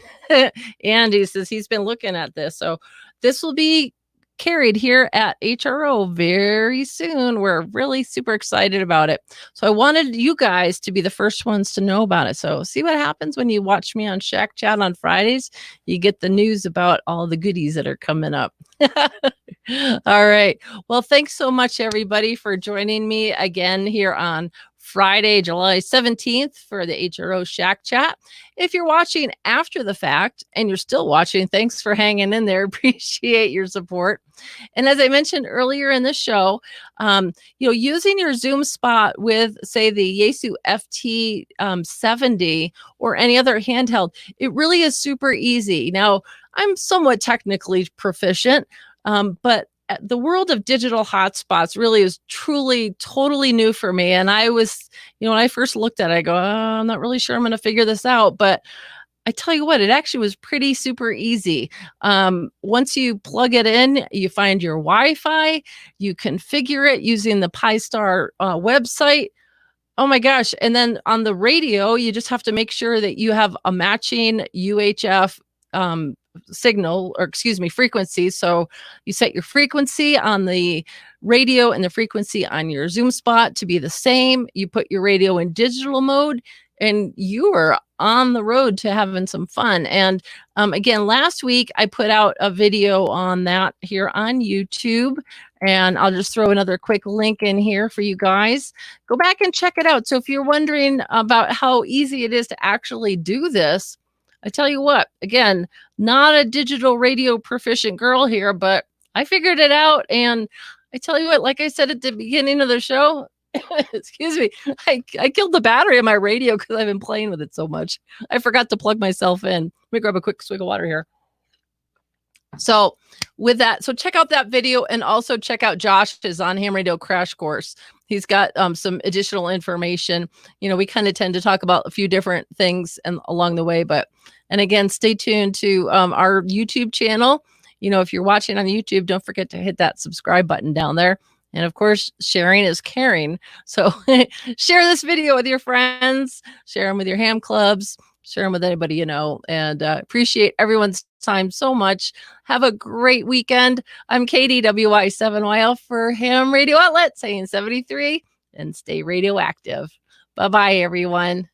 Andy says he's been looking at this. So this will be carried here at HRO very soon. We're really super excited about it. So I wanted you guys to be the first ones to know about it. So see what happens when you watch me on Shack Chat on Fridays. You get the news about all the goodies that are coming up. All right. Well, thanks so much, everybody, for joining me again here on Friday, July 17th for the HRO Shack Chat. If you're watching after the fact and you're still watching, thanks for hanging in there. Appreciate your support. And as I mentioned earlier in the show, using your ZUMspot with, say, the Yaesu FT 70 or any other handheld, it really is super easy. Now, I'm somewhat technically proficient, but the world of digital hotspots really is truly totally new for me. And I was, when I first looked at it, I go, I'm not really sure I'm going to figure this out. But I tell you what, it actually was pretty super easy. Once you plug it in, you find your Wi-Fi, you configure it using the Pi-Star website. Oh my gosh. And then on the radio, you just have to make sure that you have a matching UHF frequency. So you set your frequency on the radio and the frequency on your ZUMspot to be the same. You put your radio in digital mode and you are on the road to having some fun. And again, last week I put out a video on that here on YouTube, and I'll just throw another quick link in here for you guys. Go back and check it out. So if you're wondering about how easy it is to actually do this, I tell you what, again, not a digital radio proficient girl here, but I figured it out and I tell you what, like I said at the beginning of the show, excuse me, I killed the battery on my radio because I've been playing with it so much. I forgot to plug myself in. Let me grab a quick swig of water here. So with that, so check out that video and also check out Josh's on Ham Radio Crash Course. He's got some additional information. You know, we kind of tend to talk about a few different things and along the way, and again, stay tuned to our YouTube channel. You know, if you're watching on YouTube, don't forget to hit that subscribe button down there. And of course, sharing is caring. So share this video with your friends, share them with your ham clubs, share them with anybody you know, and appreciate everyone's time so much. Have a great weekend. I'm Katie, WY7YL for Ham Radio Outlet, saying 73, and stay radioactive. Bye-bye, everyone.